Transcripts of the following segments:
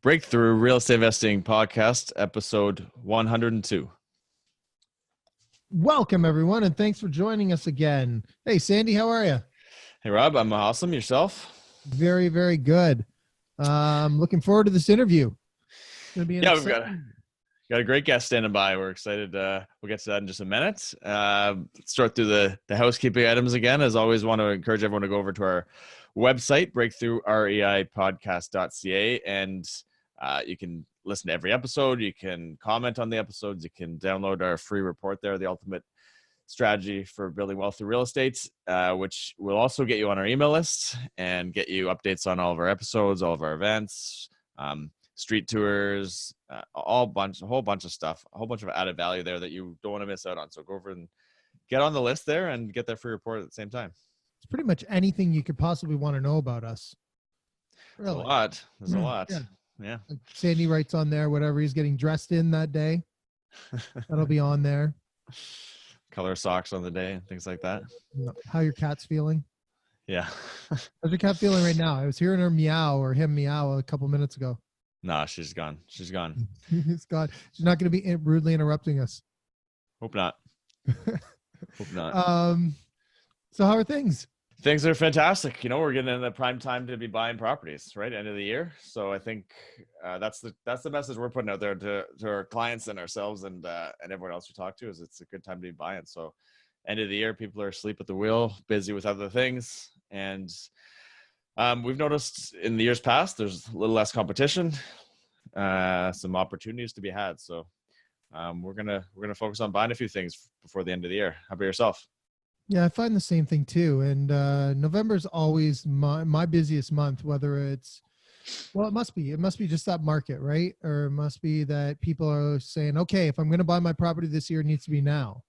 Breakthrough Real Estate Investing Podcast, episode 102. Welcome, everyone, and thanks for joining us again. Hey, Sandy, how are you? Hey, Rob, I'm awesome. Yourself? Very, very good. Looking forward to this interview. It's going to be an We've got a great guest standing by. We're excited. We'll get to that in just a minute. Let's start through the housekeeping items again. As always, want to encourage everyone to go over to our website, breakthroughreipodcast.ca, and you can listen to every episode. You can comment on the episodes. You can download our free report there, The Ultimate Strategy for Building Wealth Through Real Estate, which will also get you on our email list and get you updates on all of our episodes, all of our events, street tours, a whole bunch of stuff, a whole bunch of added value there that you don't want to miss out on. So go over and get on the list there and get that free report at the same time. It's pretty much anything you could possibly want to know about us. Really? There's a lot. Yeah. Like Sandy writes on there whatever he's getting dressed in that day. That'll be on there. Color socks on the day and things like that. How your cat's feeling. Yeah. How's your cat feeling right now? I was hearing her meow or him meow a couple minutes ago. Nah, she's gone. She's gone. She's gone. She's not going to be rudely interrupting us. Hope not. Hope not. So how are things? Things are fantastic. You know, we're getting in the prime time to be buying properties, right? End of the year. So I think that's the message we're putting out there to our clients and ourselves and everyone else we talk to is it's a good time to be buying. So end of the year, people are asleep at the wheel, busy with other things. And we've noticed in the years past, there's a little less competition, some opportunities to be had. So we're gonna focus on buying a few things before the end of the year. How about yourself? Yeah, I find the same thing too. And November's always my busiest month, whether it's, well, it must be just that market, right? Or it must be that people are saying, okay, if I'm going to buy my property this year, it needs to be now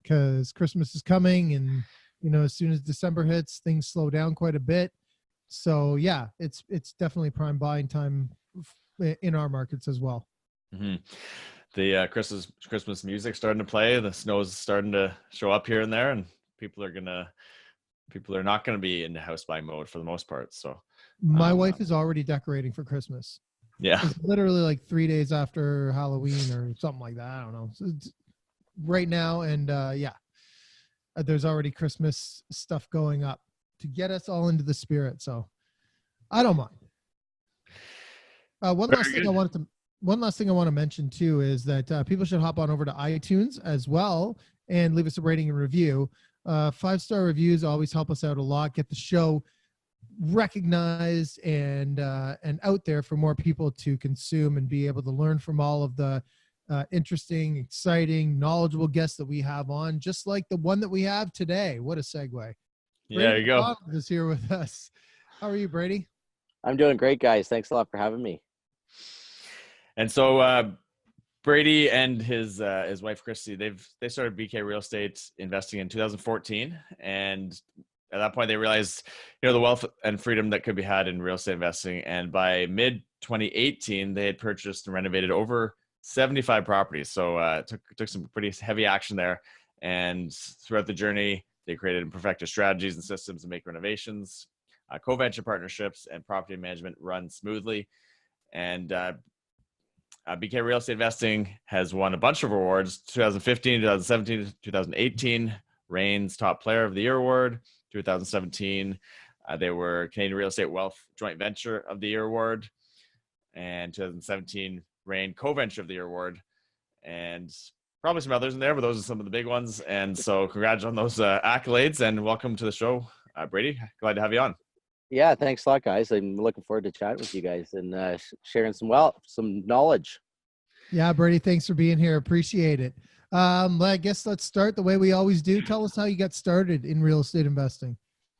because Christmas is coming. And, you know, as soon as December hits, things slow down quite a bit. So yeah, it's definitely prime buying time in our markets as well. Mm-hmm. The Christmas music starting to play. The snow's starting to show up here and there, and people are not gonna be in the house buying mode for the most part. So my wife is already decorating for Christmas. Yeah, it's literally like 3 days after Halloween or something like that. I don't know. So it's right now, and there's already Christmas stuff going up to get us all into the spirit. So I don't mind. One last thing I want to mention too is that people should hop on over to iTunes as well and leave us a rating and review. 5-star reviews always help us out a lot, get the show recognized and out there for more people to consume and be able to learn from all of the interesting, exciting, knowledgeable guests that we have on, just like the one that we have today. What a segue. Yeah, there you go. Brady is here with us. How are you, Brady? I'm doing great, guys. Thanks a lot for having me. And so Brady and his wife Kristy, they started BK Real Estate Investing in 2014, and at that point they realized, you know, the wealth and freedom that could be had in real estate investing. And by mid 2018, they had purchased and renovated over 75 properties. So took some pretty heavy action there. And throughout the journey, they created and perfected strategies and systems to make renovations, co-venture partnerships, and property management run smoothly. And BK Real Estate Investing has won a bunch of awards: 2015, 2017, 2018, Reigns Top Player of the Year Award. 2017, they were Canadian Real Estate Wealth Joint Venture of the Year Award. And 2017, Reign Co-Venture of the Year Award. And probably some others in there, but those are some of the big ones. And so congrats on those accolades, and welcome to the show, Brady. Glad to have you on. Yeah, thanks a lot, guys. I'm looking forward to chatting with you guys and sharing some knowledge. Yeah, Brady, thanks for being here. Appreciate it. I guess let's start the way we always do. Tell us how you got started in real estate investing.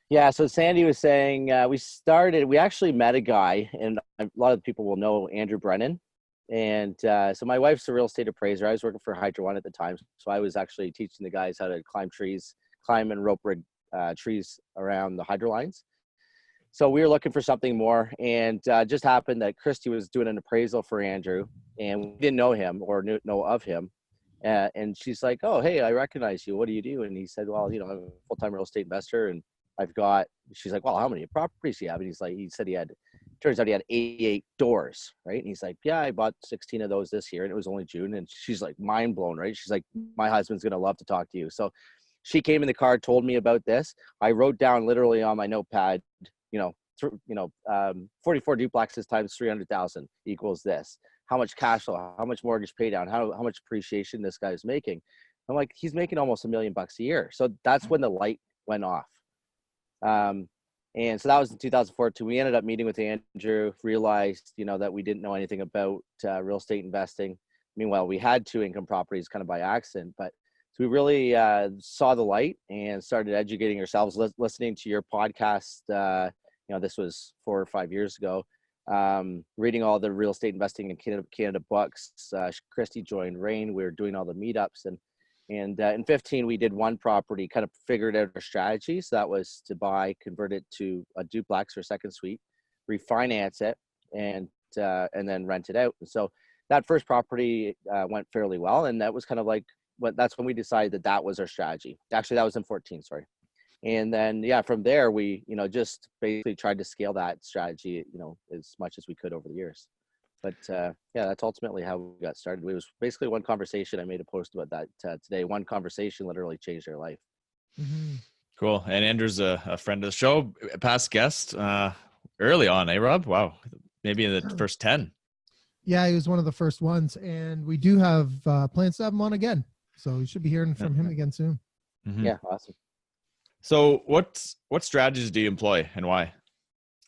Yeah, so Sandy was saying we actually met a guy, and a lot of people will know Andrew Brennan. And so my wife's a real estate appraiser. I was working for Hydro One at the time, so I was actually teaching the guys how to climb and rope rig trees around the hydro lines. So we were looking for something more, and just happened that Kristy was doing an appraisal for Andrew, and we didn't know him or know of him. And she's like, "Oh, hey, I recognize you. What do you do?" And he said, "Well, you know, I'm a full-time real estate investor, and she's like, "Well, how many properties do you have?" And he said he had Turns out he had 88 doors, right? And he's like, yeah, I bought 16 of those this year, and it was only June. And she's like mind blown, right? She's like, my husband's gonna love to talk to you. So she came in the car, told me about this. I wrote down literally on my notepad, 44 duplexes times 300,000 equals this. How much cash flow? How much mortgage pay down? How much appreciation this guy's making? I'm like, he's making almost $1 million a year. So that's when the light went off. And so that was in 2014. We ended up meeting with Andrew, realized, that we didn't know anything about real estate investing. Meanwhile, we had 2 income properties kind of by accident, but so we really saw the light and started educating ourselves, listening to your podcast. This was 4 or 5 years ago. Reading all the real estate investing in Canada books. Kristy joined Rain. We were doing all the meetups, and in 15 we did one property, kind of figured out our strategy. So that was to buy, convert it to a duplex or second suite, refinance it, and then rent it out. And so that first property went fairly well, and that was kind of like that's when we decided that was our strategy. Actually, that was in 14, sorry. And then, from there, we, just basically tried to scale that strategy, as much as we could over the years. But that's ultimately how we got started. It was basically one conversation. I made a post about that today. One conversation literally changed our life. Mm-hmm. Cool. And Andrew's a friend of the show, a past guest early on, eh, Rob? Wow. Maybe in the first 10. Yeah, he was one of the first ones. And we do have plans to have him on again. So you should be hearing from him again soon. Mm-hmm. Yeah, awesome. So what strategies do you employ and why?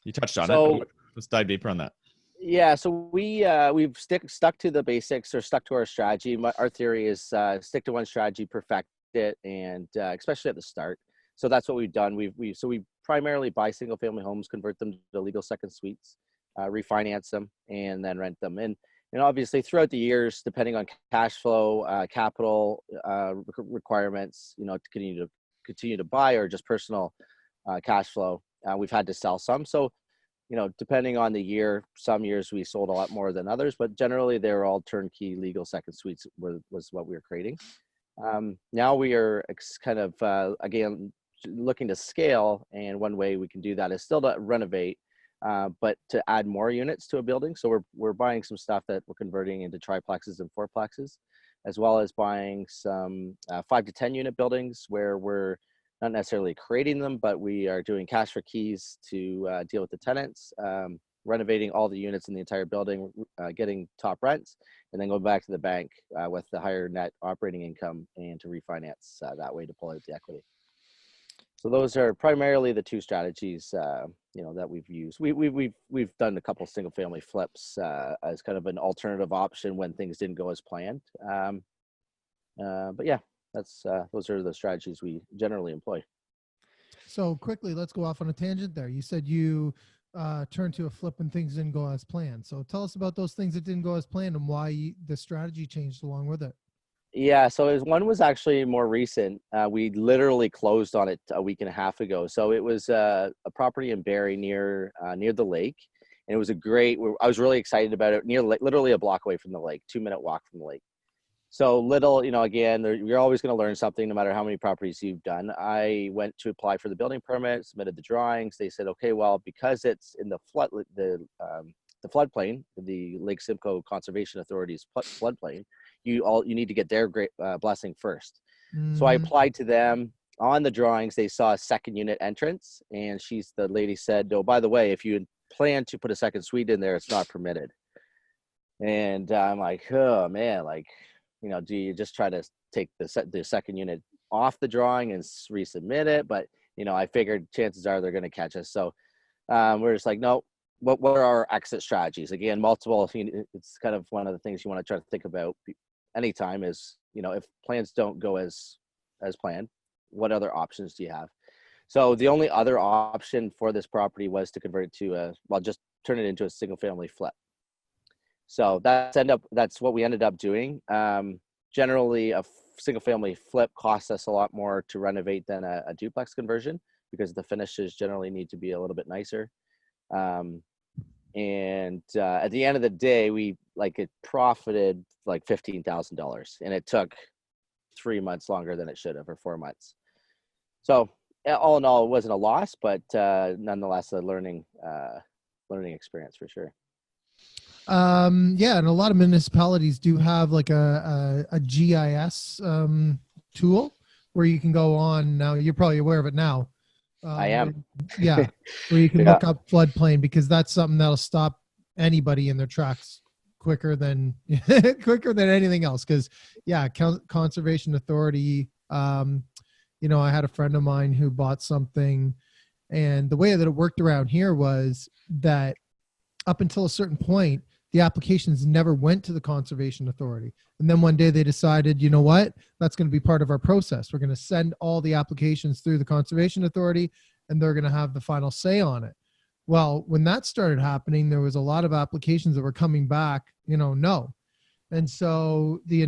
You touched on it, but let's dive deeper on that. Yeah, so we've stuck to the basics, or stuck to our strategy. Our theory is stick to one strategy, perfect it, and especially at the start. So that's what we've done. We primarily buy single family homes, convert them to legal second suites, refinance them, and then rent them. And obviously throughout the years, depending on cash flow, capital requirements, to continue to buy, or just personal cash flow, we've had to sell some. So depending on the year, some years we sold a lot more than others, but generally they're all turnkey legal second suites was what we were creating. Now we are kind of, again, looking to scale. And one way we can do that is still to renovate, but to add more units to a building. So we're buying some stuff that we're converting into triplexes and fourplexes, as well as buying some 5 to 10 unit buildings where we're not necessarily creating them, but we are doing cash for keys to deal with the tenants, renovating all the units in the entire building, getting top rents, and then going back to the bank with the higher net operating income, and to refinance that way to pull out the equity. So those are primarily the 2 strategies, that we've used. We've done a couple single family flips as kind of an alternative option when things didn't go as planned. But yeah. Those are the strategies we generally employ. So quickly, let's go off on a tangent there. You said you turned to a flip when things didn't go as planned. So tell us about those things that didn't go as planned and why the strategy changed along with it. Yeah, so one was actually more recent. We literally closed on it a week and a half ago. So it was a property in Barrie near the lake, and it was I was really excited about it. Literally a block away from the lake, 2-minute walk from the lake. So again, you're always going to learn something no matter how many properties you've done. I went to apply for the building permit, submitted the drawings. They said, okay, well, because it's in the floodplain, the Lake Simcoe Conservation Authority's floodplain, you need to get their blessing first. Mm-hmm. So I applied to them. On the drawings, they saw a second unit entrance, and the lady said, oh, by the way, if you plan to put a second suite in there, it's not permitted. And I'm like, oh man, do you just try to take the second unit off the drawing and resubmit it? But, I figured chances are they're going to catch us. So we're just like, no, what are our exit strategies? Again, multiple, it's kind of one of the things you want to try to think about anytime is, if plans don't go as planned, what other options do you have? So the only other option for this property was to convert it to just turn it into a single family flip. So that's what we ended up doing. Generally, a single family flip costs us a lot more to renovate than a duplex conversion, because the finishes generally need to be a little bit nicer. And at the end of the day, it profited like $15,000, and it took 3 months longer than it should have, or 4 months. So all in all, it wasn't a loss, but nonetheless a learning learning experience for sure. Yeah, and a lot of municipalities do have like a GIS tool where you can go on. Now you're probably aware of it now. I am. Yeah, where you can Yeah. look up floodplain, because that's something that'll stop anybody in their tracks quicker than quicker than anything else. Because yeah, conservation authority. I had a friend of mine who bought something, and the way that it worked around here was that up until a certain point, the applications never went to the conservation authority. And then one day they decided, you know what, that's going to be part of our process. We're going to send all the applications through the conservation authority, and they're going to have the final say on it. Well, when that started happening, there was a lot of applications that were coming back, no. And so the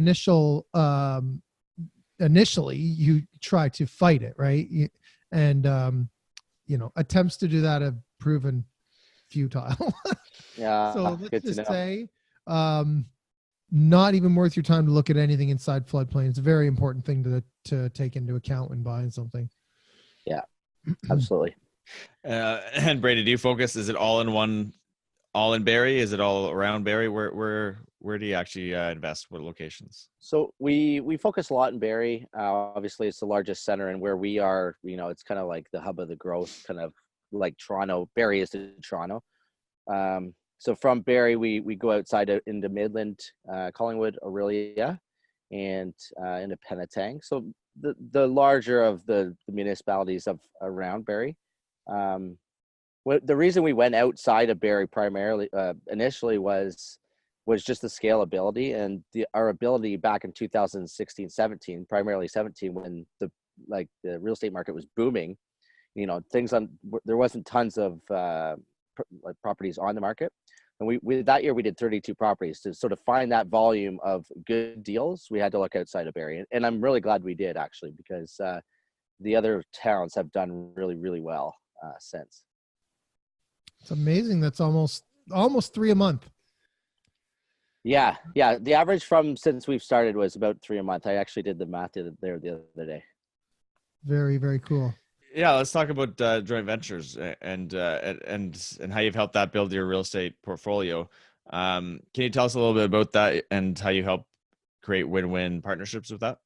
initially you try to fight it, right? And, attempts to do that have proven futile. Yeah. So let's Good to just know. say, not even worth your time to look at anything inside floodplain. It's a very important thing to take into account when buying something. Yeah, absolutely. And Brady, do you focus? Is it all in Barrie? Is it all around Barrie? Where do you actually invest? What locations? So we focus a lot in Barrie. Obviously, it's the largest center, and where we are, it's kind of like the hub of the growth, kind of like Toronto. Barrie is to Toronto. So from Barrie, we go outside into Midland, Collingwood, Orillia, and into Penetang. So the larger of the municipalities around Barrie. The reason we went outside of Barrie primarily initially was just the scalability and our ability back in 2016-17, primarily 17, when the real estate market was booming. There wasn't tons of properties on the market. And we that year we did 32 properties. To sort of find that volume of good deals, we had to look outside of Barrie. And I'm really glad we did, actually, because the other towns have done really, really well since. It's amazing. That's almost 3 a month. Yeah. The average since we've started was about 3 a month. I actually did the math the other day. Very, very cool. Yeah, let's talk about joint ventures and how you've helped that build your real estate portfolio. Can you tell us a little bit about that and how you help create win-win partnerships with that?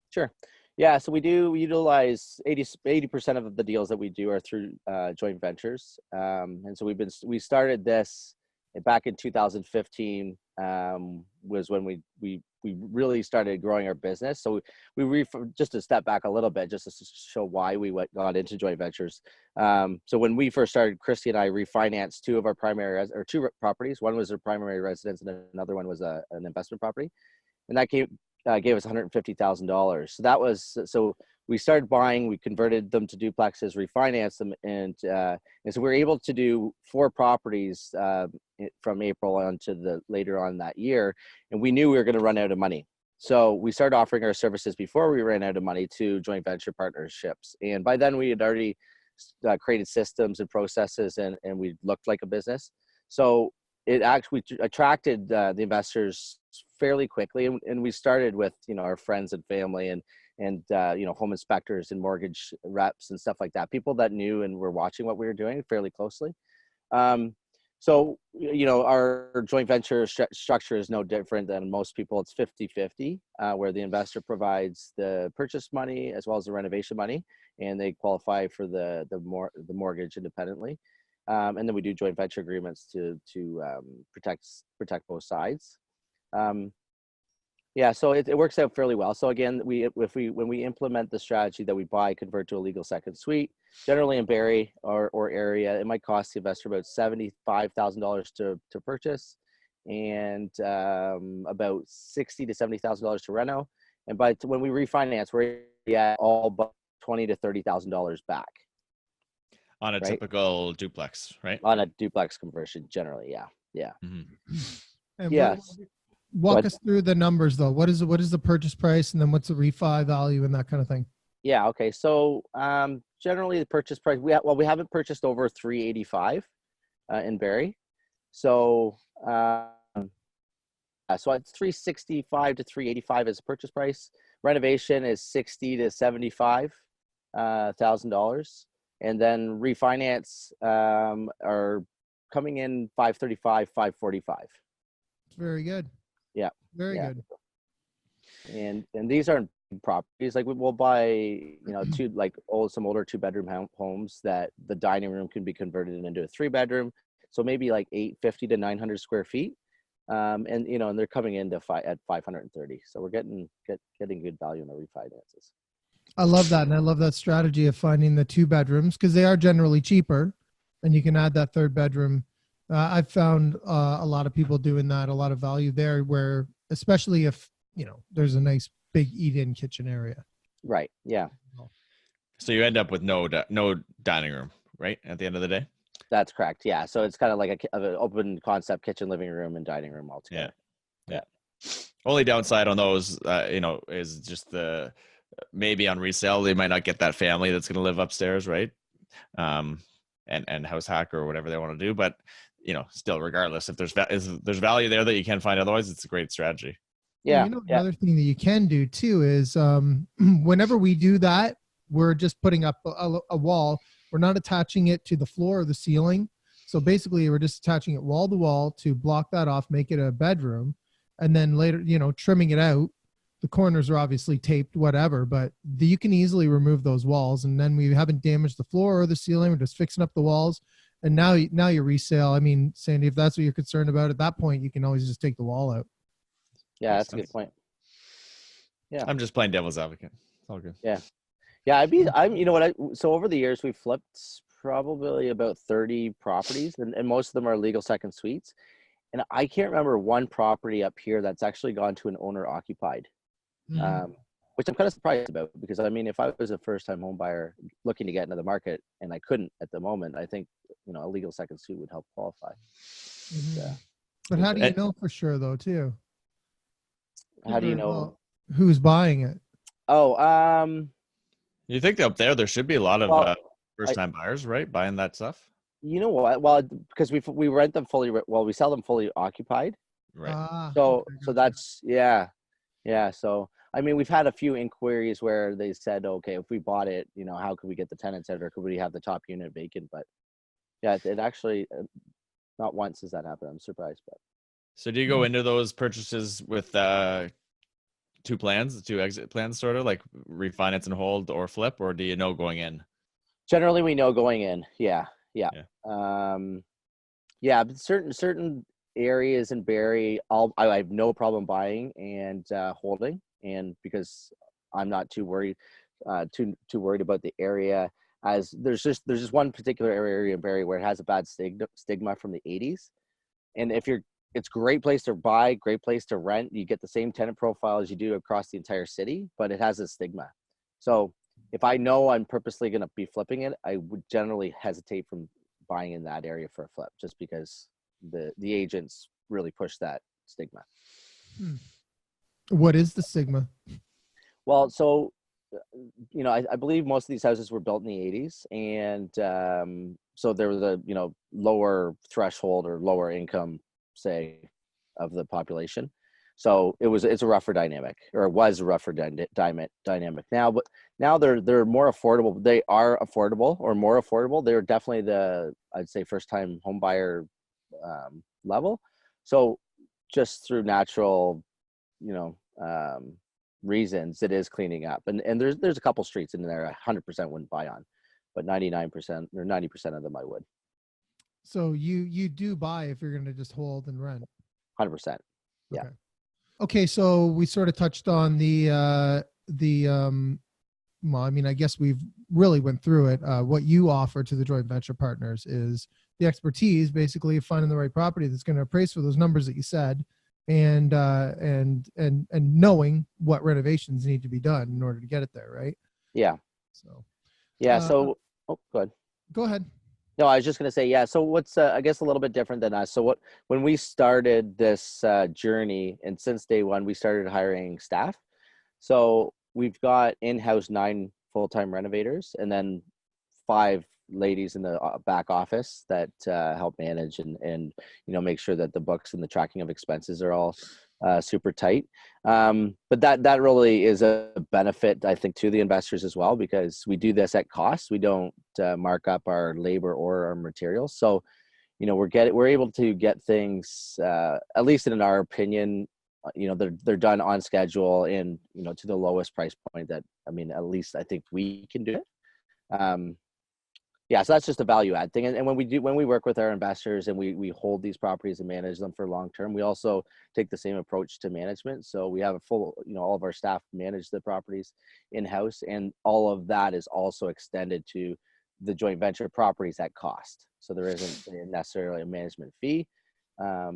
Sure. Yeah, so we utilize 80% of the deals that we do are through joint ventures, and so we started this back in 2015. Was when we really started growing our business. So just to step back a little bit, just to show why we got into joint ventures. So when we first started, Kristy and I refinanced two properties. One was a primary residence, and another one was an investment property, and that gave us $150,000. So we started buying, we converted them to duplexes, refinanced them, and so we were able to do 4 properties from April on to later on that year, and we knew we were going to run out of money. So we started offering our services before we ran out of money to joint venture partnerships, and by then we had already created systems and processes, and we looked like a business. So it actually attracted the investors fairly quickly, and we started with our friends and family and home inspectors and mortgage reps and stuff like that, people that knew and were watching what we were doing fairly closely. So our joint venture structure is no different than most people. It's 50-50, where the investor provides the purchase money as well as the renovation money, and they qualify for the mortgage independently. And then we do joint venture agreements to protect both sides. Yeah, so it works out fairly well. So again, when we implement the strategy that we buy, convert to a legal second suite, generally in Barrie or area, it might cost the investor about $75,000 to purchase, and about $60,000 to $70,000 to reno. And when we refinance, we're at all but $20,000 to $30,000 back. On a typical duplex, right? On a duplex conversion, generally, yeah. Mm-hmm. And yeah. Walk us through the numbers, though. What is the purchase price, and then what's the refi value and that kind of thing? Yeah. Okay. So generally, the purchase price we haven't purchased over $385 in Barrie, so so it's $365 to $385 as a purchase price. Renovation is $60,000 to $75,000, and then refinance are coming in 535, 545. Very good. Yeah. Very Yeah. good. And these aren't big properties. Like we'll buy, some older 2-bedroom homes that the dining room can be converted into a 3-bedroom. So maybe like 850 to 900 square feet. And they're coming in at 530. So we're getting good value in the refinances. I love that. And I love that strategy of finding the 2 bedrooms because they are generally cheaper and you can add that 3rd bedroom. I've found a lot of people doing that, a lot of value there where, especially if, there's a nice big eat-in kitchen area. Right. Yeah. So you end up with no dining room, right? At the end of the day. That's correct. Yeah. So it's kind of like an open concept kitchen, living room, and dining room altogether. Yeah. Only downside on those, is just maybe on resale, they might not get that family that's going to live upstairs, right? And house hack or whatever they want to do. But, still, regardless, if there's value there that you can't find otherwise, it's a great strategy. Yeah. Another thing that you can do too is whenever we do that, we're just putting up a wall. We're not attaching it to the floor or the ceiling. So basically, we're just attaching it wall to wall to block that off, make it a bedroom. And then later, trimming it out. The corners are obviously taped, whatever, but you can easily remove those walls. And then we haven't damaged the floor or the ceiling. We're just fixing up the walls. And now you resale. I mean, Sandy, if that's what you're concerned about, at that point, you can always just take the wall out. Yeah, that's a good point. Yeah. I'm just playing devil's advocate. It's all good. Yeah. Yeah. So over the years, we've flipped probably about 30 properties and most of them are legal second suites. And I can't remember one property up here that's actually gone to an owner occupied, which I'm kind of surprised about because if I was a first time home buyer looking to get into the market and I couldn't at the moment, I think, a legal second suite would help qualify. But how do you know for sure though, too? How do you know who's buying it? You think up there should be a lot of first time buyers, right? Buying that stuff. You know what? Well, because we rent them we sell them fully occupied. Right. So that's, yeah. So, we've had a few inquiries where they said, okay, if we bought it, how could we get the tenants out or could we have the top unit vacant? But yeah, it actually, not once has that happened. I'm surprised, but. So do you go into those purchases with two exit plans, sort of like refinance and hold or flip, or do you know going in? Generally, we know going in. Yeah. But certain areas in Barrie, I have no problem buying and holding, and because I'm not too worried about the area. As there's just one particular area in Barrie where it has a bad stigma from the 80s, and it's a great place to buy, great place to rent. You get the same tenant profile as you do across the entire city, but it has a stigma. So if I know I'm purposely going to be flipping it, I would generally hesitate from buying in that area for a flip, just because the agents really push that stigma. What is the stigma? Well, so, I believe most of these houses were built in the 80s, and so there was a lower threshold or lower income, say, of the population. So it's a rougher dynamic, or it was a rougher dynamic now, but now they're more affordable. They are affordable or more affordable. They're definitely I'd say first time home buyer level. So just through natural, reasons, it is cleaning up. And there's a couple streets in there 100% wouldn't buy on, but 99% or 90% of them I would. So you do buy if you're going to just hold and rent? 100%. Yeah. Okay, so we sort of touched on I guess we've really went through it. What you offer to the joint venture partners is the expertise, basically, of finding the right property that's going to appraise for those numbers that you said, and knowing what renovations need to be done in order to get it there, right? Yeah. So. Yeah. Go ahead. Go ahead. No, I was just going to say, yeah. So what's, I guess, a little bit different than us. So when we started this journey, and since day one, we started hiring staff. So we've got in-house 9 full-time renovators, and then 5 ladies in the back office that help manage and make sure that the books and the tracking of expenses are all super tight. But that really is a benefit, I think, to the investors as well, because we do this at cost. We don't mark up our labor or our materials. So, we're able to get things, at least in our opinion, they're done on schedule and, to the lowest price point that, at least I think we can do it. Yeah, so that's just a value add thing. And when we work with our investors and we hold these properties and manage them for long term, we also take the same approach to management. So we have a full, all of our staff manage the properties in-house, and all of that is also extended to the joint venture properties at cost. So there isn't necessarily a management fee.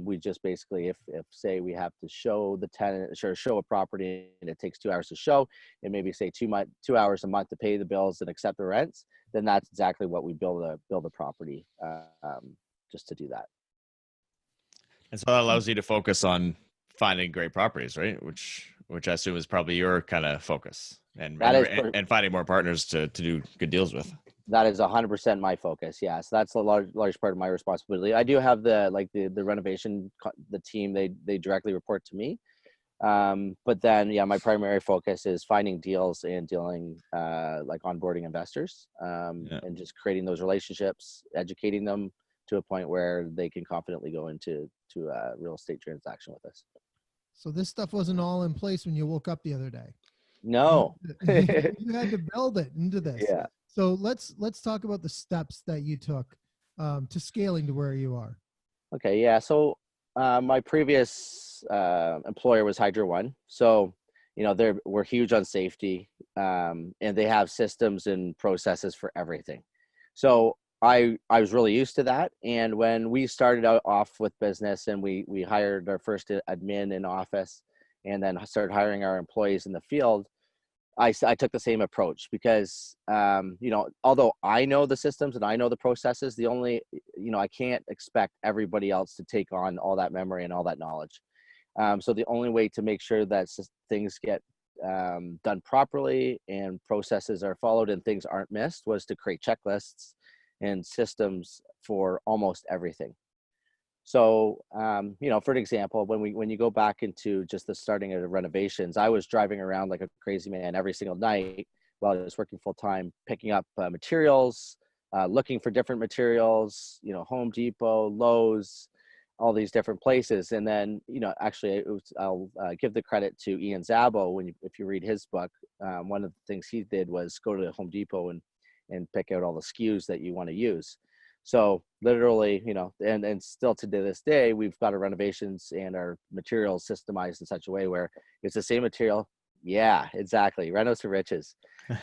We just basically, if say we have to show the tenant, show a property and it takes 2 hours to show, and maybe say 2 hours a month to pay the bills and accept the rents, then that's exactly what we build a property, just to do that. And so that allows you to focus on finding great properties, right? Which I assume is probably your kind of focus, and finding more partners to do good deals with. That is 100% my focus. Yeah. So that's a large part of my responsibility. I do have the renovation, the team, they directly report to me. But then, yeah, my primary focus is finding deals and dealing, like onboarding investors, and just creating those relationships, educating them to a point where they can confidently go into a real estate transaction with us. So this stuff wasn't all in place when you woke up the other day. No. You had to build it into this. Yeah. So let's talk about the steps that you took to scaling to where you are. Okay. Yeah. So my previous employer was Hydro One. So, we're huge on safety, and they have systems and processes for everything. So I was really used to that. And when we started out off with business and we hired our first admin in office and then started hiring our employees in the field, I took the same approach because, although I know the systems and I know the processes, I can't expect everybody else to take on all that memory and all that knowledge. So the only way to make sure that things get done properly and processes are followed and things aren't missed was to create checklists and systems for almost everything. So, for an example, when you go back into just the starting of the renovations, I was driving around like a crazy man every single night while I was working full time, picking up materials, looking for different materials, Home Depot, Lowe's, all these different places. And then, actually, I'll give the credit to Ian Szabo. If you read his book, one of the things he did was go to Home Depot and pick out all the SKUs that you want to use. So literally, and still to this day, we've got our renovations and our materials systemized in such a way where it's the same material. Yeah, exactly. Renos to riches.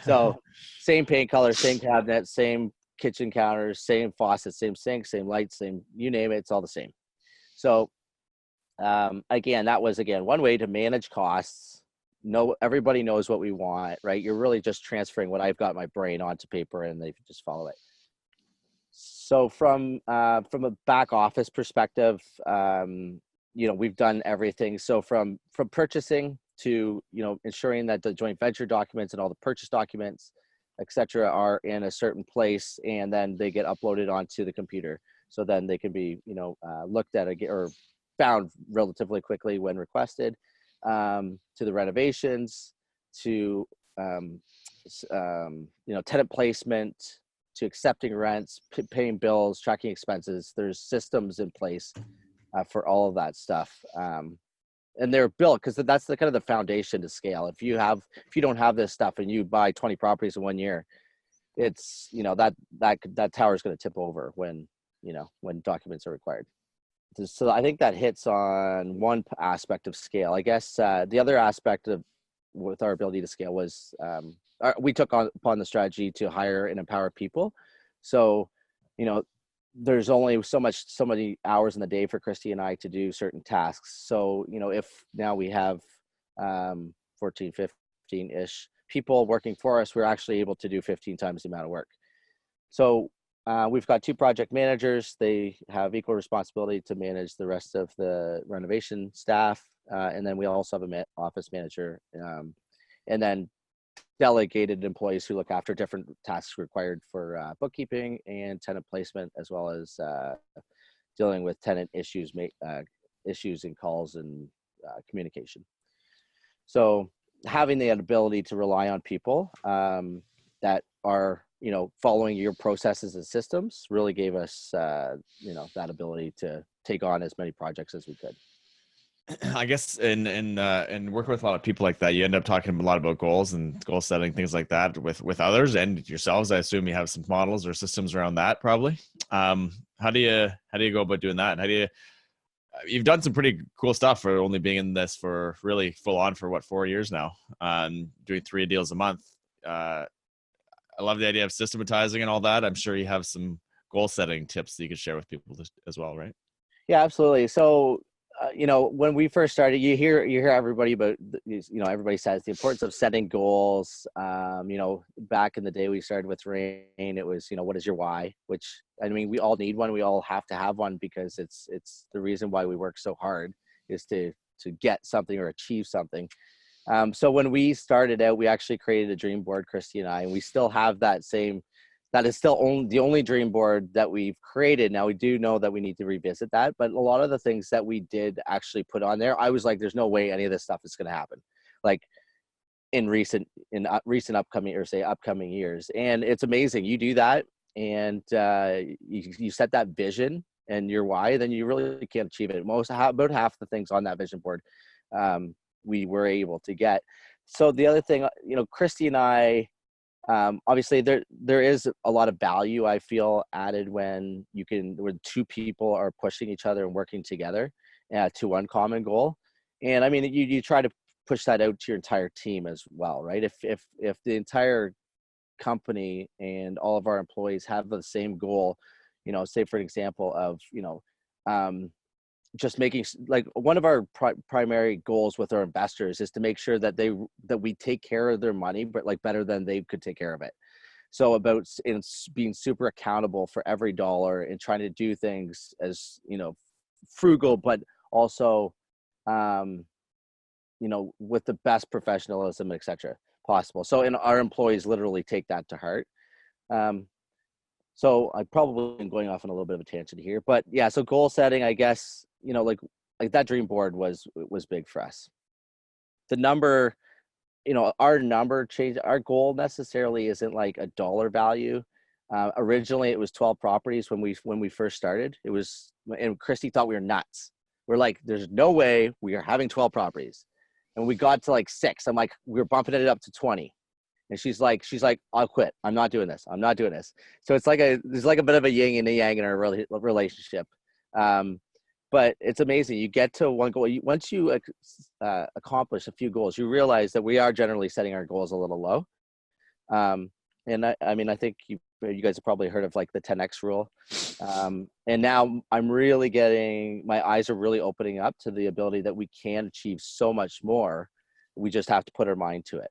So same paint color, same cabinet, same kitchen counters, same faucets, same sink, same lights, same, you name it, it's all the same. So again, that was one way to manage costs. Everybody knows what we want, right? You're really just transferring what I've got in my brain onto paper and they just follow it. So from a back office perspective, we've done everything. So from purchasing to, ensuring that the joint venture documents and all the purchase documents, et cetera, are in a certain place, and then they get uploaded onto the computer. So then they can be, looked at or found relatively quickly when requested, to the renovations, to, tenant placement, to accepting rents, paying bills, tracking expenses. There's systems in place for all of that stuff. And they're built because that's the kind of the foundation to scale. If you don't have this stuff and you buy 20 properties in 1 year, it's, that tower is going to tip over when documents are required. So I think that hits on one aspect of scale. I guess the other aspect with our ability to scale was, we took upon the strategy to hire and empower people. So, there's only so many hours in the day for Kristy and I to do certain tasks. So, if now we have 14, 15-ish people working for us, we're actually able to do 15 times the amount of work. So we've got 2 project managers. They have equal responsibility to manage the rest of the renovation staff. And then we also have an office manager, and then delegated employees who look after different tasks required for bookkeeping and tenant placement, as well as dealing with tenant issues and calls and communication. So having the ability to rely on people that are following your processes and systems really gave us, that ability to take on as many projects as we could. I guess in working with a lot of people like that, you end up talking a lot about goals and goal setting, things like that with others and yourselves. I assume you have some models or systems around that, probably. How do you go about doing that? And how do you've done some pretty cool stuff for only being in this for really full on for 4 years now, doing 3 deals a month. I love the idea of systematizing and all that. I'm sure you have some goal setting tips that you could share with people as well, right? Yeah, absolutely. So, when we first started, you hear everybody about, everybody says the importance of setting goals. Back in the day, we started with Rain. It was, what is your why? Which, I mean, we all need one. We all have to have one because it's the reason why we work so hard is to get something or achieve something. So when we started out, we actually created a dream board, Kristy and I, and we still have that same. That is still the only dream board that we've created. Now, we do know that we need to revisit that, but a lot of the things that we did actually put on there, I was like, there's no way any of this stuff is going to happen, like in recent upcoming years. And it's amazing. You do that and you set that vision and your why, then you really can't achieve it. About half the things on that vision board we were able to get. So the other thing, Kristy and I, obviously there is a lot of value I feel added when two people are pushing each other and working together to one common goal. And I mean, you try to push that out to your entire team as well, right? If the entire company and all of our employees have the same goal, say for an example of, just making, like, one of our primary goals with our investors is to make sure that we take care of their money, but like better than they could take care of it. So about being super accountable for every dollar and trying to do things as, frugal, but also, with the best professionalism, et cetera, possible. So, and our employees literally take that to heart. So I probably been going off on a little bit of a tangent here, but yeah. So goal setting, I guess, like that dream board was big for us. The number, our number change. Our goal necessarily isn't like a dollar value. Originally, it was 12 properties when we first started. It was, and Kristy thought we were nuts. We're like, there's no way we are having 12 properties, and we got to like 6. I'm like, we're bumping it up to 20. And she's like, I'll quit. I'm not doing this. So it's like there's like a bit of a yin and a yang in our relationship. But it's amazing. You get to one goal. Once you accomplish a few goals, you realize that we are generally setting our goals a little low. And I think you guys have probably heard of like the 10X rule. And now I'm really my eyes are really opening up to the ability that we can achieve so much more. We just have to put our mind to it.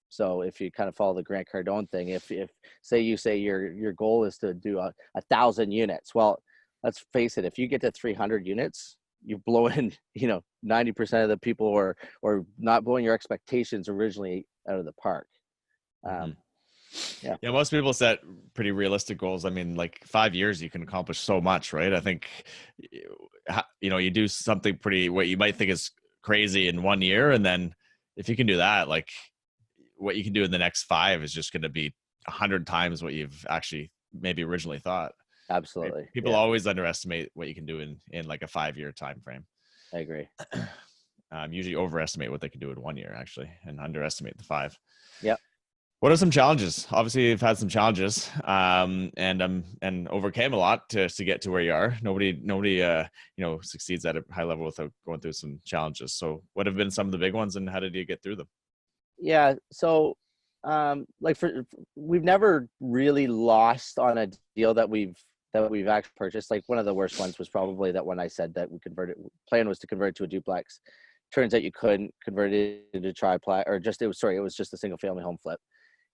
So if you kind of follow the Grant Cardone thing, if say your goal is to do 1,000 units, well, let's face it, if you get to 300 units, you've blown, 90% of the people or not blowing your expectations originally out of the park. Yeah. Most people set pretty realistic goals. I mean, like 5 years, you can accomplish so much, right? I think, you do something what you might think is crazy in 1 year. And then if you can do that, like what you can do in the next 5 is just going to be 100 times what you've actually maybe originally thought. Absolutely. People always underestimate what you can do in like a 5-year time frame. I agree. Usually overestimate what they can do in 1 year, actually, and underestimate the 5. Yep. What are some challenges? Obviously, you've had some challenges, and overcame a lot to get to where you are. Nobody, succeeds at a high level without going through some challenges. So, what have been some of the big ones, and how did you get through them? Yeah. So, we've never really lost on a deal that we've actually purchased. Like one of the worst ones was probably that one I said that we converted. Plan was to convert it to a duplex. Turns out you couldn't convert it into triplex, or it was just a single family home flip.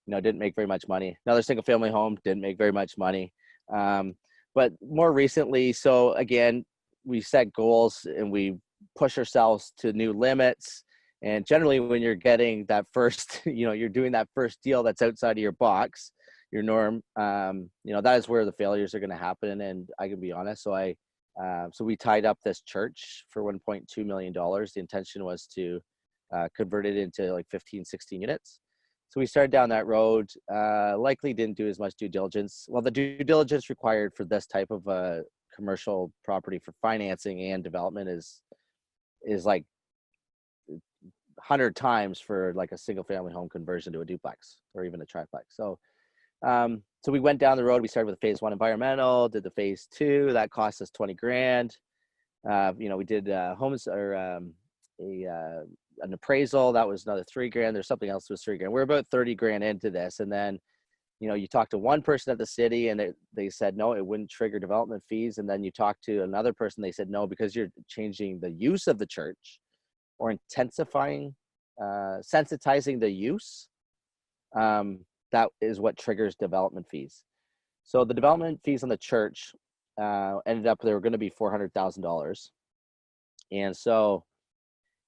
Didn't make very much money. Another single family home, didn't make very much money. But more recently, so again, we set goals and we push ourselves to new limits. And generally when you're getting that first, you're doing that first deal that's outside of your box, your norm, that is where the failures are going to happen. And I can be honest. So we tied up this church for $1.2 million. The intention was to convert it into like 15, 16 units. So we started down that road, likely didn't do as much due diligence. Well, the due diligence required for this type of commercial property for financing and development is like 100 times for like a single family home conversion to a duplex or even a triplex. So we went down the road. We started with phase 1 environmental, did the phase 2. That cost us 20 grand. We did homes or an appraisal. That was another 3 grand. There's something else that was 3 grand. We're about 30 grand into this. And then, you talk to one person at the city and they said, no, it wouldn't trigger development fees. And then you talk to another person, they said, no, because you're changing the use of the church or intensifying, sensitizing the use. That is what triggers development fees. So the development fees on the church ended up, they were going to be $400,000. And so,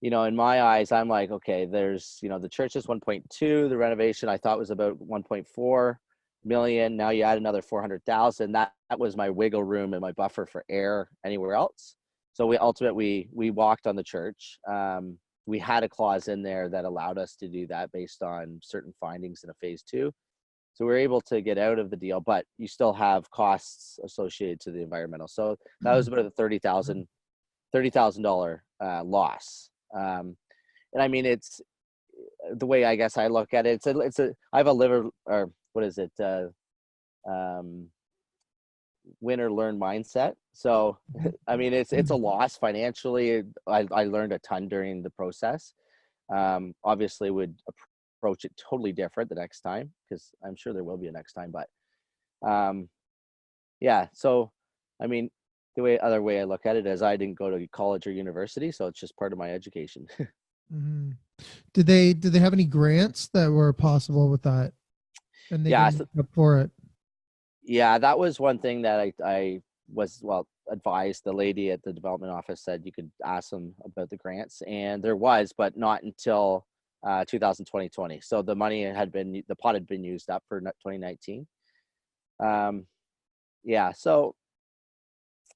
in my eyes, I'm like, okay, there's, the church is 1.2, the renovation I thought was about 1.4 million. Now you add another 400,000. That was my wiggle room and my buffer for air anywhere else. So we walked on the church. We had a clause in there that allowed us to do that based on certain findings in a phase 2. So we were able to get out of the deal, but you still have costs associated to the environmental. So that was about a $30,000 loss. And I mean, it's the way I guess I look at it. I have a liver, or what is it? Win or learn mindset. So, I mean, it's a loss financially. I learned a ton during the process. Obviously would approach it totally different the next time, because I'm sure there will be a next time, but yeah. So, I mean, other way I look at it is I didn't go to college or university, so it's just part of my education. Mm-hmm. Did they have any grants that were possible with that? And they didn't make up for it. Yeah, that was one thing that I was advised. The lady at the development office said you could ask them about the grants, and there was, but not until 2020. So the pot had been used up for 2019. Yeah, so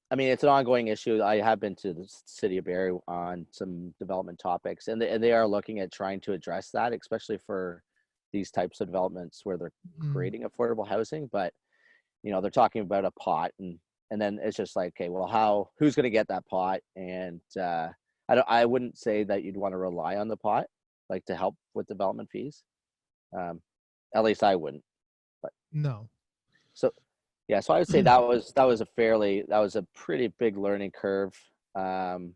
I mean, it's an ongoing issue. I have been to the city of Barrie on some development topics, and they are looking at trying to address that, especially for these types of developments where they're creating affordable housing. But they're talking about a pot, and then it's just like, okay, well, who's going to get that pot? And I wouldn't say that you'd want to rely on the pot, like, to help with development fees. At least I wouldn't. But no. So yeah, so I would say that was a pretty big learning curve, in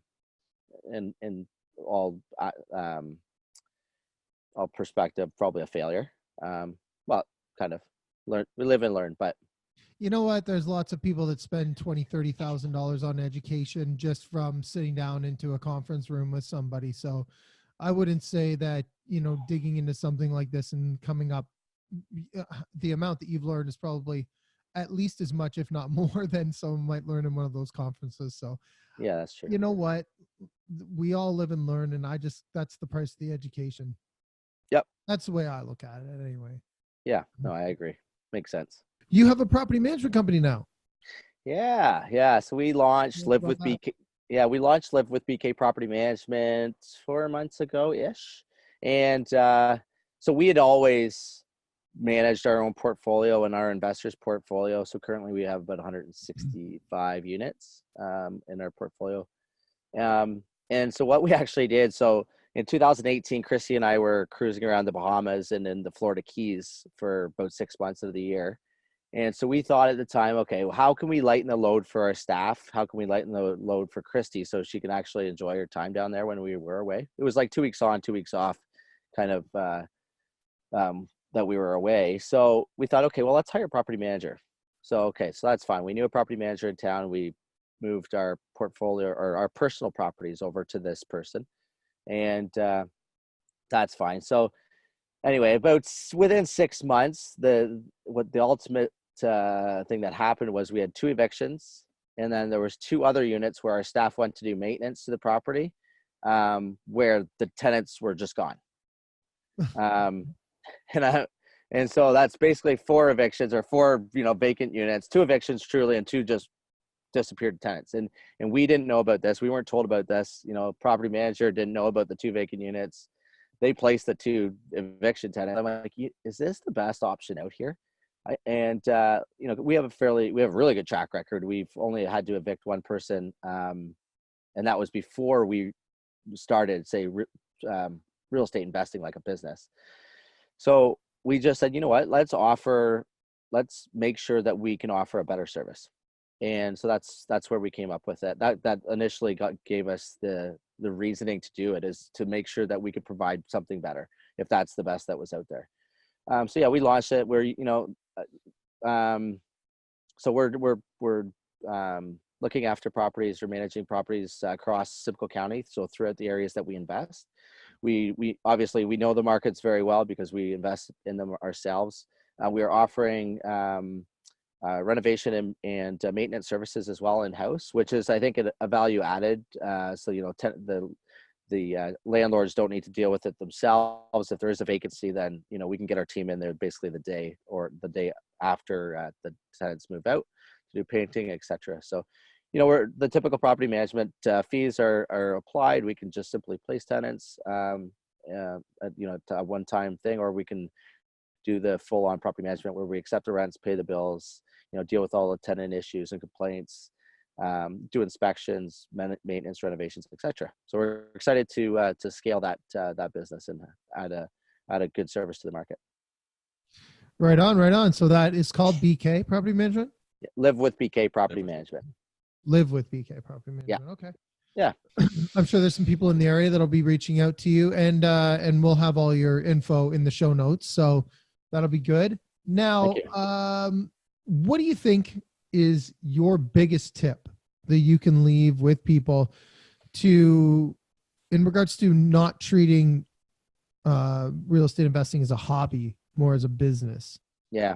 all perspective, probably a failure. Well, kind of we live and learn, but you know what? There's lots of people that spend $20,000-$30,000 on education just from sitting down into a conference room with somebody. So I wouldn't say that, digging into something like this and coming up, the amount that you've learned is probably at least as much, if not more, than someone might learn in one of those conferences. So yeah, that's true. You know what? We all live and learn, and that's the price of the education. Yep. That's the way I look at it anyway. Yeah, no, I agree. Makes sense. You have a property management company now. Yeah. So we launched Live with BK. Yeah, we launched Live with BK Property Management 4 months ago-ish. And so we had always managed our own portfolio and our investors' portfolio. So currently we have about 165 units in our portfolio. And so what we actually did, so in 2018, Kristy and I were cruising around the Bahamas and in the Florida Keys for about 6 months of the year. And so we thought at the time, okay, well, how can we lighten the load for our staff? How can we lighten the load for Kristy so she can actually enjoy her time down there when we were away? It was like 2 weeks on, 2 weeks off, kind of that we were away. So we thought, okay, well, let's hire a property manager. So that's fine. We knew a property manager in town. We moved our portfolio or our personal properties over to this person, and that's fine. So anyway, about within 6 months, the ultimate thing that happened was we had 2 evictions, and then there was 2 other units where our staff went to do maintenance to the property, where the tenants were just gone. And so that's basically 4 evictions or 4 vacant units, 2 evictions truly, and 2 just disappeared tenants. And we didn't know about this. We weren't told about this. Property manager didn't know about the 2 vacant units. they placed the 2 eviction tenants. I'm like, is this the best option out here? You know, we have a really good track record. We've only had to evict 1 person, and that was before we started, say, real estate investing like a business. So we just said, you know what, let's make sure that we can offer a better service. And so that's where we came up with it. That initially gave us the reasoning to do it, is to make sure that we could provide something better if that's the best that was out there. So yeah, we launched it. We're, you know, so we're looking after properties or managing properties across Simcoe County. So throughout the areas that we invest, we obviously we know the markets very well because we invest in them ourselves. We are offering renovation and maintenance services as well in-house, which is, I think, a value added. So, you know, the landlords don't need to deal with it themselves. If there is a vacancy, then, you know, we can get our team in there basically the day after the tenants move out to do painting, etc. So, you know, the typical property management fees are applied. We can just simply place tenants, you know, to a one-time thing, or we can do the full-on property management where we accept the rents, pay the bills, you know, deal with all the tenant issues and complaints, do inspections, maintenance, renovations, etc. So we're excited to scale that business and add a good service to the market. Right on, right on. So that is called BK Property Management? Yeah, Live with BK Property Management. Live with BK Property Management. Yeah. Okay. Yeah. I'm sure there's some people in the area that'll be reaching out to you, and we'll have all your info in the show notes. So that'll be good. Now, what do you think is your biggest tip that you can leave with people in regards to not treating real estate investing as a hobby, more as a business? Yeah.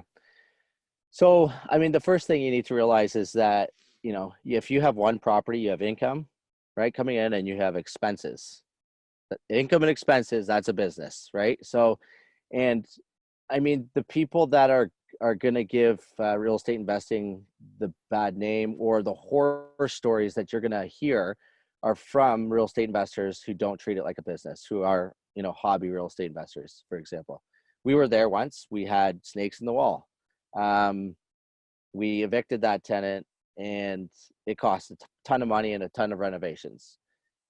So, I mean, the first thing you need to realize is that, you know, if you have one property, you have income, right, coming in, and you have expenses. Income and expenses, that's a business, right? So, and I mean, the people that are going to give real estate investing the bad name, or the horror stories that you're going to hear, are from real estate investors who don't treat it like a business, who are, you know, hobby real estate investors, for example. We were there once. We had snakes in the wall. We evicted that tenant, and it cost a ton of money and a ton of renovations.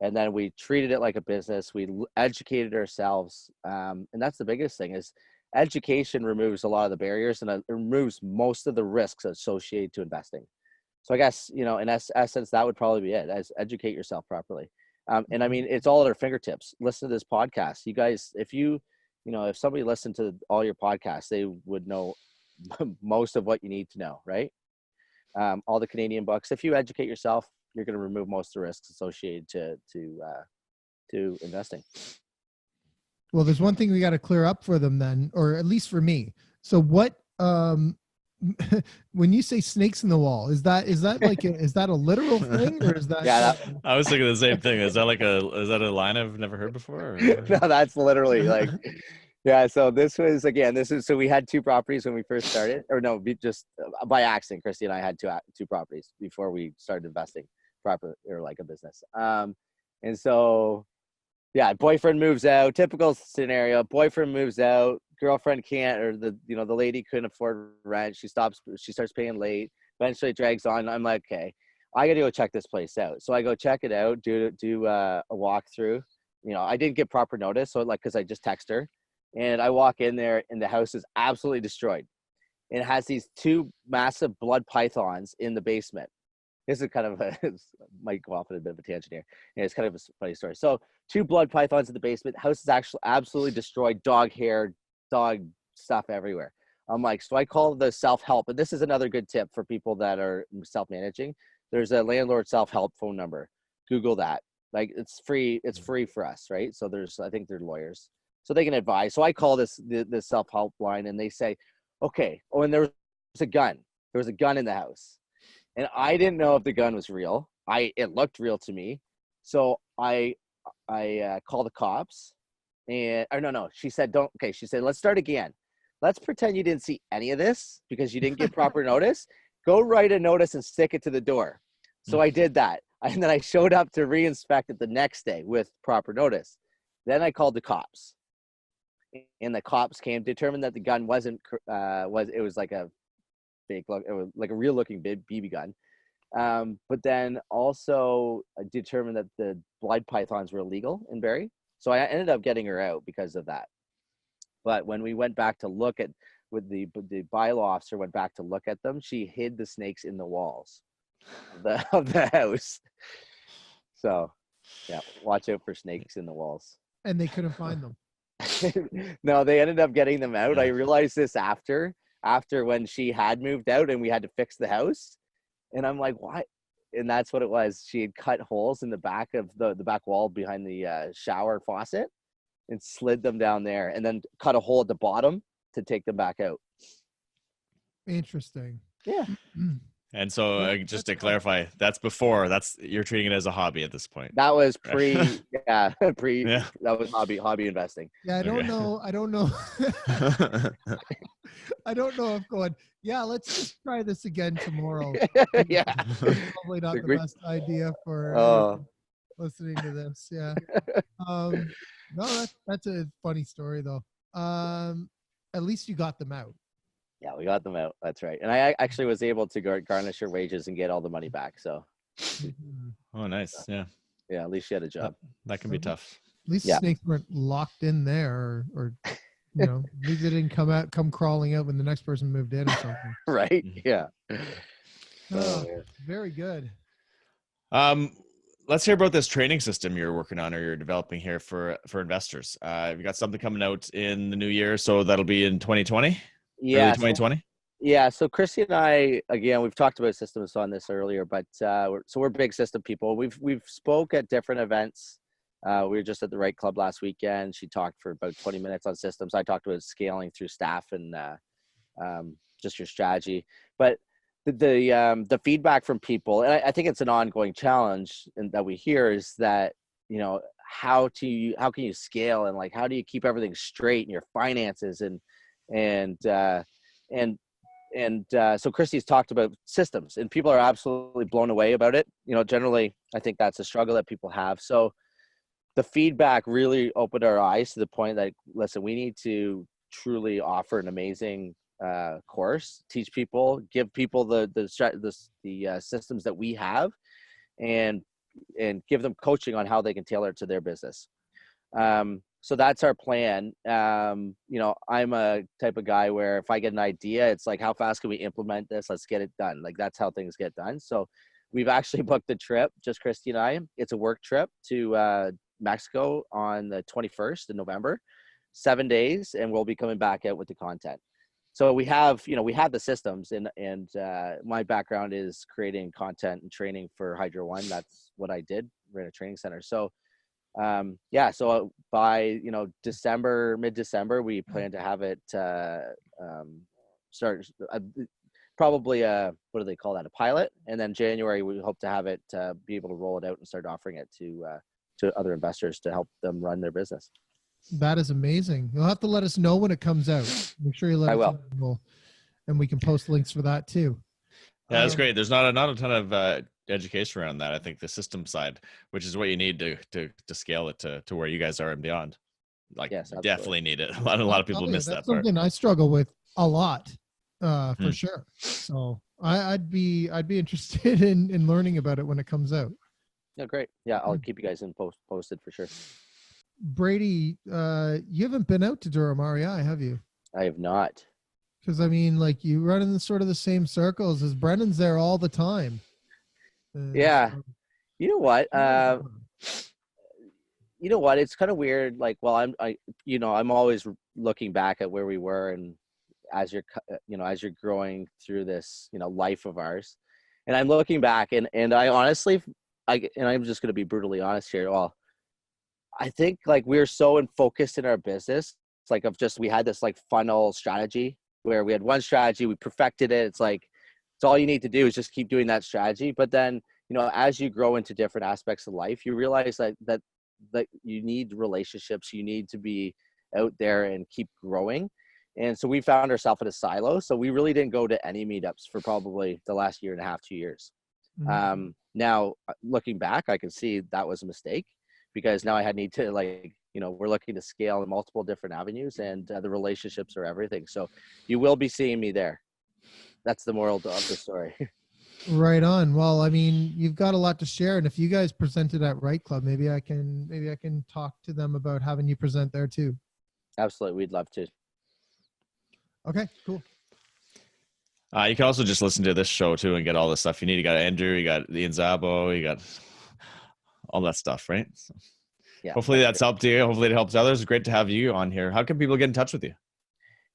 And then we treated it like a business. We educated ourselves. And that's the biggest thing, is education removes a lot of the barriers, and it removes most of the risks associated to investing. So I guess, you know, in essence, that would probably be it, as educate yourself properly. And I mean, it's all at our fingertips. Listen to this podcast. You guys, if somebody listened to all your podcasts, they would know most of what you need to know, right? All the Canadian books. If you educate yourself, you're going to remove most of the risks associated to investing. Well, there's one thing we got to clear up for them then, or at least for me. So what, when you say snakes in the wall, is that like is that a literal thing, or is that? Yeah, I was thinking the same thing. Is that a line I've never heard before? No, that's literally like, yeah. So so we had 2 properties when we first started, or no, just by accident, Kristy and I had two properties before we started investing proper, or like a business. And so, yeah, boyfriend moves out, typical scenario. Boyfriend moves out, girlfriend can't, or the lady couldn't afford rent. She starts paying late. Eventually it drags on. I'm like, okay, I got to go check this place out. So I go check it out, do a walkthrough. You know, I didn't get proper notice. So cause I just text her, and I walk in there, and the house is absolutely destroyed. And it has these 2 massive blood pythons in the basement. This is kind of might go off on a bit of a tangent here. Yeah, it's kind of a funny story. So 2 blood pythons in the basement. The house is actually absolutely destroyed. Dog hair, dog stuff everywhere. I'm like, so I call the self-help. And this is another good tip for people that are self-managing. There's a landlord self-help phone number. Google that. Like, it's free. It's free for us, right? So I think they're lawyers, so they can advise. So I call this self-help line, and they say, okay. Oh, and there was a gun. There was a gun in the house. And I didn't know if the gun was real. It looked real to me. So I called the cops, and, or no, she said, she said, let's start again. Let's pretend you didn't see any of this because you didn't get proper notice. Go write a notice and stick it to the door. So I did that. And then I showed up to re-inspect it the next day with proper notice. Then I called the cops. and the cops came, determined that the gun wasn't it was like a fake look, it was like a real looking BB gun. But then also determined that the blood pythons were illegal in Barrie. So I ended up getting her out because of that. But when we went back to look at, with the bylaw officer went back to look at them, she hid the snakes in the walls of the house. So yeah, watch out for snakes in the walls. And they couldn't find them. No, they ended up getting them out. Yeah. I realized this after when she had moved out and we had to fix the house. And I'm like, why? And that's what it was. She had cut holes in the back of the back wall behind the shower faucet and slid them down there, and then cut a hole at the bottom to take them back out. Interesting. Yeah. And so just to clarify, you're treating it as a hobby at this point. That was that was hobby investing. Yeah, I don't know. I don't know if going, yeah, let's just try this again tomorrow. Yeah. Probably not the best idea for listening to this. Yeah. No, that's a funny story though. At least you got them out. Yeah, we got them out. That's right. And I actually was able to garnish her wages and get all the money back. So. Oh, nice. Yeah. Yeah, at least she had a job. That can be tough. At least snakes weren't locked in there, or at least they didn't come crawling out when the next person moved in or something. Right? Yeah. Very good. Let's hear about this training system you're working on or you're developing here for investors. You've got something coming out in the new year, so that'll be in 2020. Yeah, 2020. So Kristy and I, again, we've talked about systems on this earlier, but we're big system people. We've spoke at different events. We were just at the Right Club last weekend. She talked for about 20 minutes on systems. I talked about scaling through staff and just your strategy. But the feedback from people, and I think it's an ongoing challenge that we hear, is that how can you scale, and like how do you keep everything straight in your finances and so Kristy's talked about systems, and people are absolutely blown away about it. Generally, I think that's a struggle that people have. So the feedback really opened our eyes to the point that, listen, we need to truly offer an amazing course, teach people, give people the systems that we have, and give them coaching on how they can tailor it to their business. So that's our plan. I'm a type of guy where if I get an idea, it's like, how fast can we implement this? Let's get it done. Like, that's how things get done. So we've actually booked a trip, just Kristy and I. It's a work trip to Mexico on the 21st of November, 7 days, and we'll be coming back out with the content. So we have the systems, and my background is creating content and training for Hydro One. That's what I did. We're in a training center. So so by mid-December, we plan to have it start probably what do they call that, a pilot, and then January we hope to have it be able to roll it out and start offering it to other investors to help them run their business. That is amazing. You'll have to let us know when it comes out. Make sure you let us know, and we can post links for that too. Yeah, that's great. There's not a ton of education around that. I think the system side, which is what you need to scale it to where you guys are and beyond. Like, yes, definitely need it. A lot of people miss that part. Something I struggle with a lot, for sure. So I'd be interested in learning about it when it comes out. Yeah, great. Yeah, I'll keep you guys posted for sure. Brady, you haven't been out to Durham REI, have you? I have not. Because like you run in the same circles as Brennan's there all the time. Yeah. You know what? It's kind of weird. Like, well, I'm always looking back at where we were, and as you're growing through this, life of ours, and I'm looking back, and I honestly, I'm just going to be brutally honest here. Well, I think like we're so focused in our business. It's like we had this like funnel strategy where we had one strategy, we perfected it. It's like, it's all you need to do is just keep doing that strategy. But then, as you grow into different aspects of life, you realize that you need relationships, you need to be out there and keep growing. And so we found ourselves in a silo. So we really didn't go to any meetups for probably the last year and a half, 2 years. Mm-hmm. Now looking back, I can see that was a mistake, because now I need to we're looking to scale in multiple different avenues, and the relationships are everything. So you will be seeing me there. That's the moral of the story. Right on. Well, I mean, you've got a lot to share, and if you guys presented at Right Club, maybe I can talk to them about having you present there too. Absolutely, we'd love to. Okay, cool. You can also just listen to this show too and get all the stuff you need. You got Andrew, you got Ian Zabo, you got all that stuff, right? So Yeah. Hopefully that's helped you. Hopefully it helps others. Great to have you on here. How can people get in touch with you?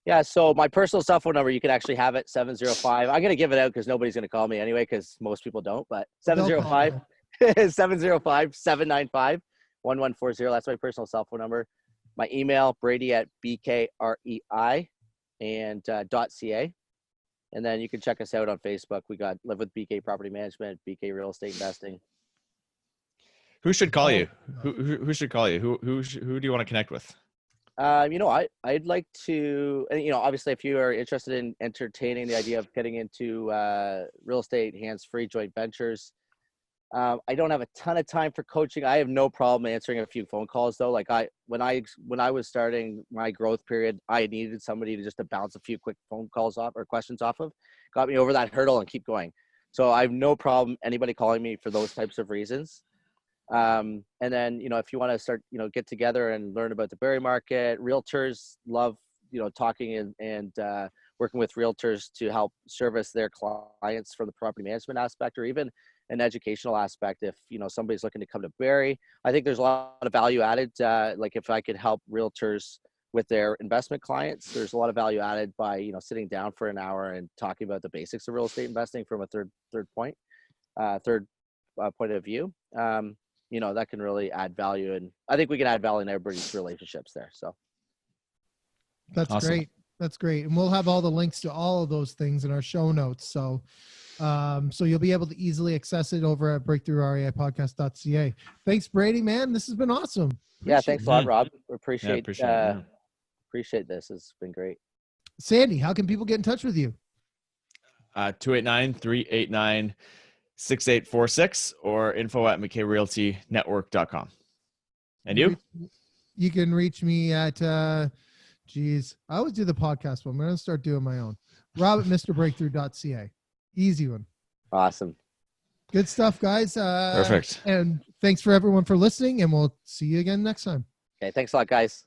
Yeah, so my personal cell phone number, you can actually have it, 705. I'm going to give it out because nobody's going to call me anyway, because most people don't, but 705 705-795-1140. That's my personal cell phone number. My email, brady@bkrei and .ca. And then you can check us out on Facebook. We got Live with BK Property Management, BK Real Estate Investing. Who should call you? Who should call you? Who do you want to connect with? I'd like to, obviously if you are interested in entertaining the idea of getting into real estate hands-free joint ventures, I don't have a ton of time for coaching. I have no problem answering a few phone calls though. Like when I was starting my growth period, I needed somebody to just to bounce a few quick phone calls off or questions off of, got me over that hurdle and keep going. So I have no problem anybody calling me for those types of reasons. And then, if you want to start, get together and learn about the Barrie market, realtors love, talking and working with realtors to help service their clients from the property management aspect, or even an educational aspect. If, somebody's looking to come to Barrie, I think there's a lot of value added. Like if I could help realtors with their investment clients, there's a lot of value added by, sitting down for an hour and talking about the basics of real estate investing from a third point of view. That can really add value, and I think we can add value in everybody's relationships there. So that's awesome. Great. That's great. And we'll have all the links to all of those things in our show notes. So, so you'll be able to easily access it over at breakthroughreipodcast.ca. Thanks, Brady, man. This has been awesome. Thanks a lot, Rob. Appreciate this. It's been great. Sandy, how can people get in touch with you? 289-389-6846 or info@mckrealtynetwork.com. And you? You can reach me at, I always do the podcast one. I'm going to start doing my own. Rob@mrbreakthrough.ca. Easy one. Awesome. Good stuff, guys. Perfect. And thanks for everyone for listening, and we'll see you again next time. Okay. Thanks a lot, guys.